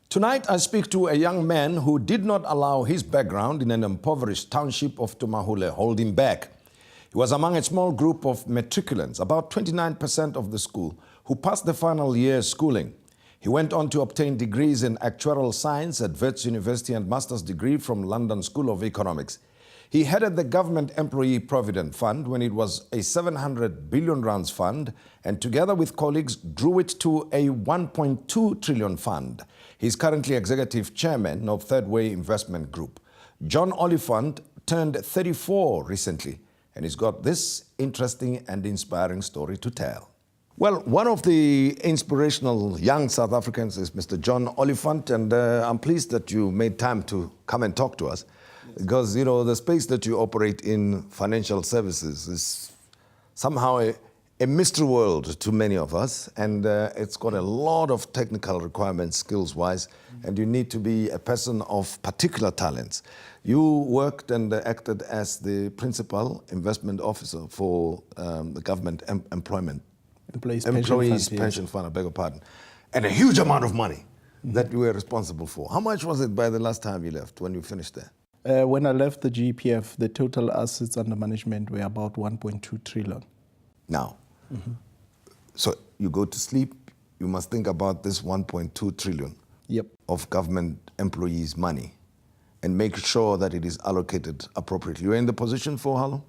Tonight, I speak to a young man who did not allow his background in an impoverished township of Tumahule hold him back. He was among a small group of matriculants, about 29% of the school, who passed the final year schooling. He went on to obtain degrees in Actuarial Science at Wits University and master's degree from London School of Economics. He headed the Government Employee Provident Fund when it was a 700 billion rands fund, and together with colleagues grew it to a 1.2 trillion fund. He's currently executive chairman of Third Way Investment Group. John Oliphant turned 34 recently, and he's got this interesting and inspiring story to tell. Well, one of the inspirational young South Africans is Mr. John Oliphant, and I'm pleased that you made time to come and talk to us. Because, you know, the space that you operate in, financial services, is somehow a mystery world to many of us, and it's got a lot of technical requirements skills-wise, and you need to be a person of particular talents. You worked and acted as the principal investment officer for the government Employees Pension Fund, I beg your pardon, and a huge amount of money that you were responsible for. How much was it by the last time you left, when you finished there? When I left the GEPF, the total assets under management were about 1.2 trillion. Now, so you go to sleep, you must think about this 1.2 trillion of government employees' money and make sure that it is allocated appropriately. You were in the position for how long?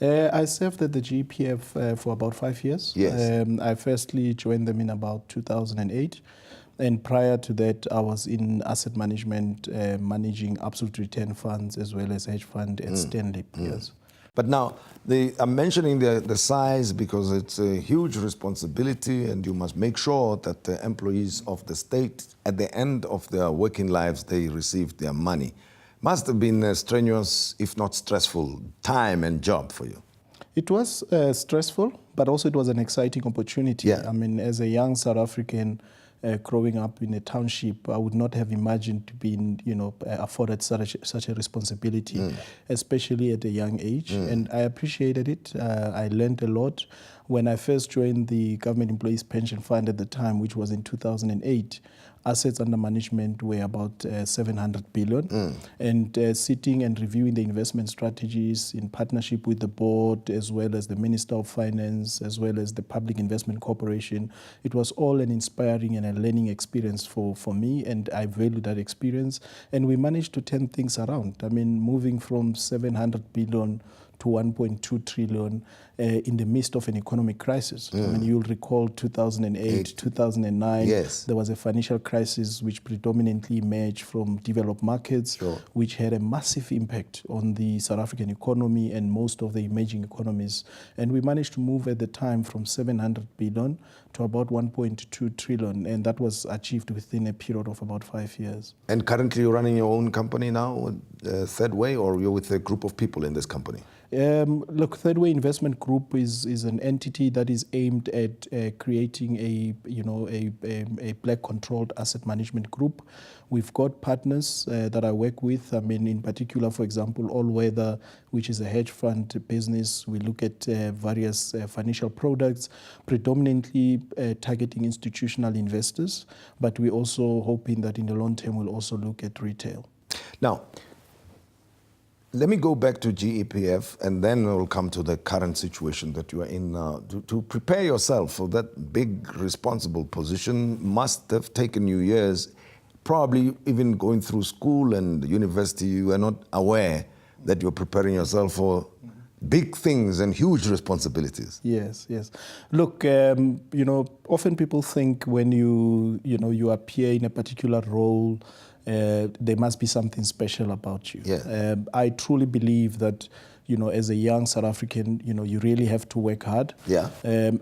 I served at the GEPF for about 5 years. Yes. I firstly joined them in about 2008. And prior to that, I was in asset management, managing absolute return funds as well as hedge fund at Stanley. Yes. But now, I'm mentioning the size because it's a huge responsibility, and you must make sure that the employees of the state, at the end of their working lives, they receive their money. Must have been a strenuous, if not stressful, time and job for you. It was stressful, but also it was an exciting opportunity. Yeah. I mean, as a young South African, growing up in a township, I would not have imagined to be, afforded such a responsibility, especially at a young age. And I appreciated it. I learned a lot. When I first joined the Government Employees Pension Fund at the time, which was in 2008, assets under management were about 700 billion. And sitting and reviewing the investment strategies in partnership with the board, as well as the Minister of Finance, as well as the Public Investment Corporation, it was all an inspiring and a learning experience for me, and I value that experience. And we managed to turn things around. I mean, moving from 700 billion to 1.2 trillion in the midst of an economic crisis. I mean, you'll recall 2008, 2009, yes. There was a financial crisis which predominantly emerged from developed markets, which had a massive impact on the South African economy and most of the emerging economies. And we managed to move at the time from 700 billion to about 1.2 trillion, and that was achieved within a period of about 5 years. And currently you're running your own company now, Third Way, or you're with a group of people in this company? Look, Third Way Investment Group is an entity that is aimed at creating a black-controlled asset management group. We've got partners that I work with. I mean, in particular, for example, All Weather, which is a hedge fund business. We look at various financial products, predominantly targeting institutional investors, but we're also hoping that in the long term we'll also look at retail. Now, let me go back to GEPF, and then we'll come to the current situation that you are in now. To prepare yourself for that big, responsible position must have taken you years, probably even going through school and university. You were not aware that you're preparing yourself for big things and huge responsibilities. Yes, yes. Look, often people think when you appear in a particular role, there must be something special about you. Yeah. I truly believe that, as a young South African, you really have to work hard. Yeah.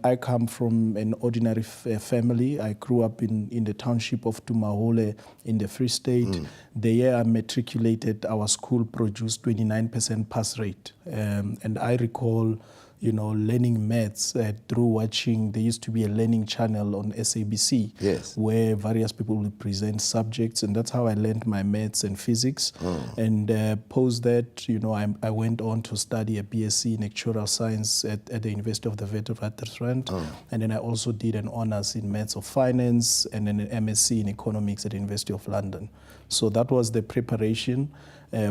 I come from an ordinary family. I grew up in the township of Tumahole in the Free State. The year I matriculated, our school produced 29% pass rate. And I recall, learning maths through watching. There used to be a learning channel on SABC, yes, where various people would present subjects, and that's how I learned my maths and physics. And post that, I went on to study a BSc in Actuarial Science at the University of the Witwatersrand, and then I also did an honors in Maths of Finance and then an MSc in Economics at the University of London. So that was the preparation.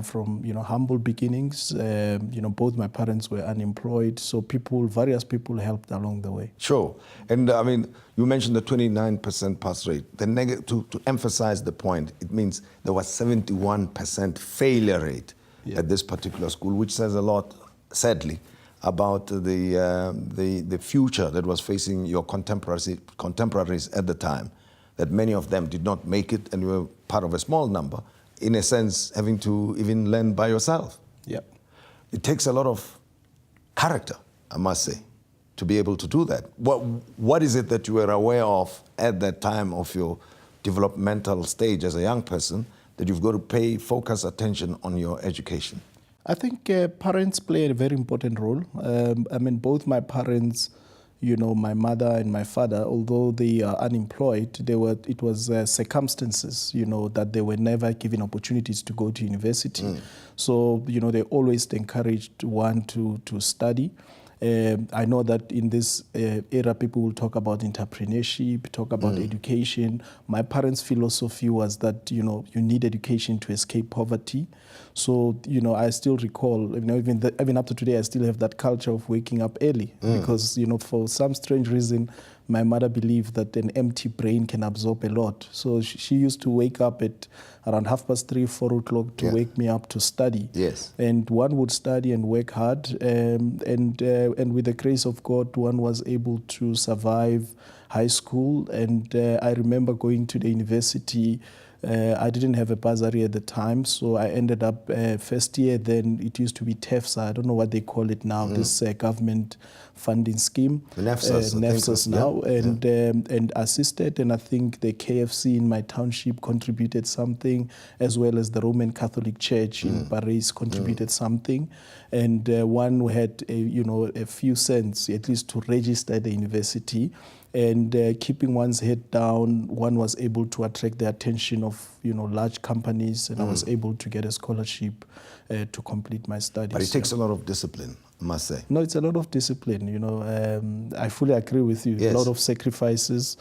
From humble beginnings. Both my parents were unemployed, so various people helped along the way. Sure. And I mean, you mentioned the 29% pass rate. To emphasize the point, it means there was 71% failure rate at this particular school, which says a lot, sadly, about the future that was facing your contemporaries at the time, that many of them did not make it, and you were part of a small number, in a sense, having to even learn by yourself. Yep. It takes a lot of character, I must say, to be able to do that. What is it that you were aware of at that time of your developmental stage as a young person that you've got to pay focused attention on your education? I think parents play a very important role. Both my parents, my mother and my father, although they are unemployed, it was circumstances, that they were never given opportunities to go to university. So, they always encouraged one to study. I know that in this era, people will talk about entrepreneurship, talk about education. My parents' philosophy was that, you need education to escape poverty. So, I still recall, even up to today, I still have that culture of waking up early because, for some strange reason, my mother believed that an empty brain can absorb a lot. So she used to wake up at around 3:30, 4 o'clock to wake me up to study. Yes. And one would study and work hard. And with the grace of God, one was able to survive high school. And I remember going to the university. I didn't have a bursary at the time, so I ended up first year. Then it used to be TEFSA. I don't know what they call it now. This government funding scheme, NEFSAS now, and assisted. And I think the KFC in my township contributed something, as well as the Roman Catholic Church in Paris contributed something. And one who had a few cents at least to register at the university. And keeping one's head down, one was able to attract the attention of large companies, and I was able to get a scholarship to complete my studies. But it takes a lot of discipline, I must say. No, it's a lot of discipline. I fully agree with you. Yes. A lot of sacrifices,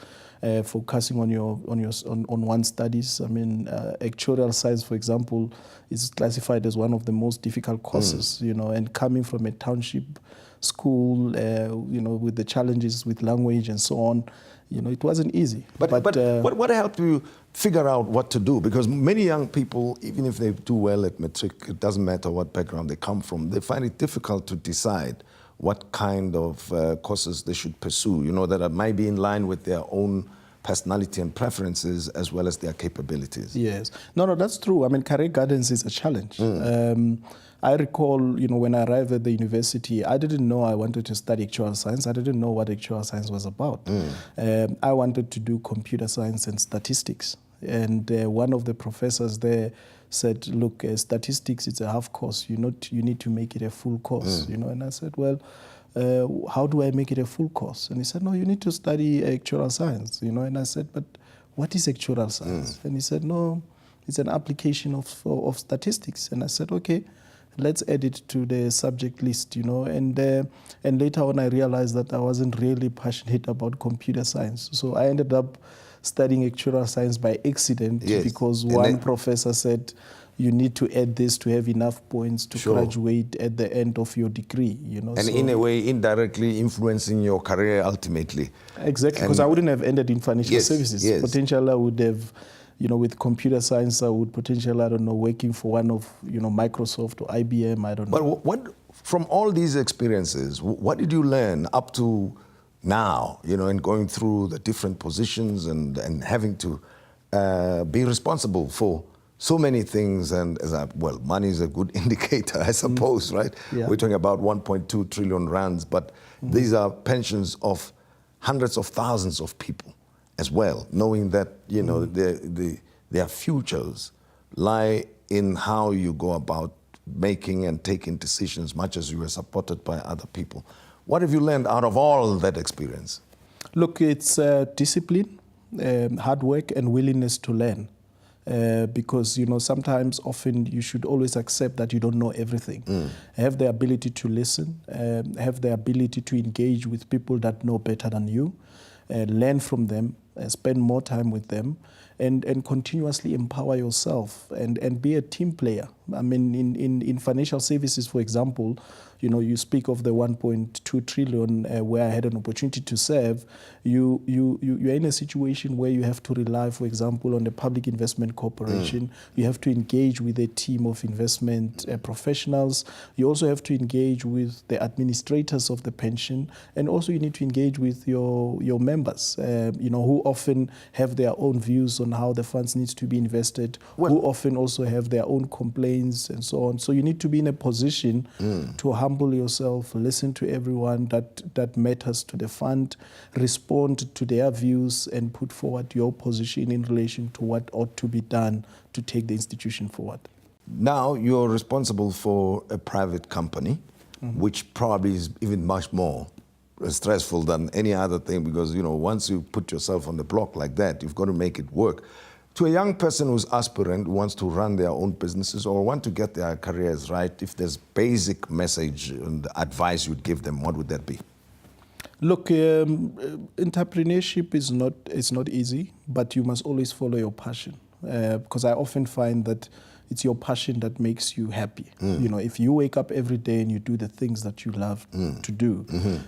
focusing on one's studies. Actuarial science, for example, is classified as one of the most difficult courses. And coming from a township school, with the challenges with language and so on, it wasn't easy. But what helped you figure out what to do? Because many young people, even if they do well at matric, it doesn't matter what background they come from, they find it difficult to decide what kind of courses they should pursue, that might be in line with their own personality and preferences as well as their capabilities. Yes. No, that's true. Career guidance is a challenge. I recall, when I arrived at the university, I didn't know I wanted to study actuarial science. I didn't know what actuarial science was about. I wanted to do computer science and statistics. And one of the professors there said, look, statistics, it's a half course. You need to make it a full course. And I said, well, how do I make it a full course? And he said, no, you need to study actuarial science. And I said, but what is actuarial science? And he said, no, it's an application of statistics. And I said, okay, let's add it to the subject list, and later on I realized that I wasn't really passionate about computer science. So I ended up studying actuarial science by accident because one professor said, you need to add this to have enough points to graduate at the end of your degree, And in a way, indirectly influencing your career ultimately. Exactly, because I wouldn't have ended in financial services. Potentially I would have, with computer science, I would potentially, working for one of, Microsoft or IBM, I don't know. But what from all these experiences, what did you learn up to now, in going through the different positions and having to be responsible for so many things? And money is a good indicator, I suppose, right? Yeah. We're talking about 1.2 trillion rands, but these are pensions of hundreds of thousands of people as well, knowing that, their futures lie in how you go about making and taking decisions, much as you were supported by other people. What have you learned out of all that experience? Look, it's discipline, hard work, and willingness to learn. Because, sometimes, often you should always accept that you don't know everything. Have the ability to listen, have the ability to engage with people that know better than you, learn from them, spend more time with them, and continuously empower yourself and be a team player. I mean, in financial services, for example, you speak of the 1.2 trillion where I had an opportunity to serve. You're in a situation where you have to rely, for example, on the Public Investment Corporation. You have to engage with a team of investment professionals. You also have to engage with the administrators of the pension, and also you need to engage with your members, who often have their own views on how the funds needs to be invested, who often also have their own complaints and so on. So you need to be in a position to humble yourself, listen to everyone that matters to the fund, respond to their views, and put forward your position in relation to what ought to be done to take the institution forward. Now you're responsible for a private company, which probably is even much more stressful than any other thing, because once you put yourself on the block like that, you've got to make it work. To a young person who's aspirant, who wants to run their own businesses or want to get their careers right, if there's basic message and advice you'd give them, what would that be? Look, entrepreneurship is not easy, but you must always follow your passion. Because I often find that it's your passion that makes you happy. If you wake up every day and you do the things that you love to do,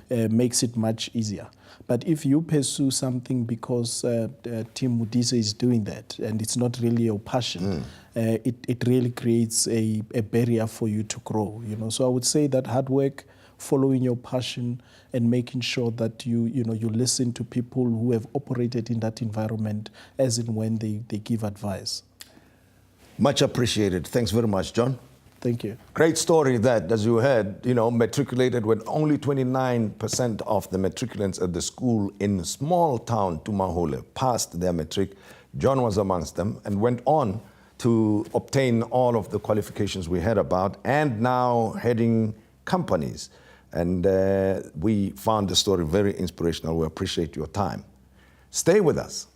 makes it much easier. But if you pursue something because Tim Mudise is doing that and it's not really your passion, it really creates a barrier for you to grow. So I would say that hard work, following your passion, and making sure that you listen to people who have operated in that environment as and when they give advice. Much appreciated. Thanks very much, John. Thank you. Great story that, as you heard, matriculated when only 29% of the matriculants at the school in small town Tumahole passed their matric. John was amongst them and went on to obtain all of the qualifications we heard about, and now heading companies. And we found the story very inspirational. We appreciate your time. Stay with us.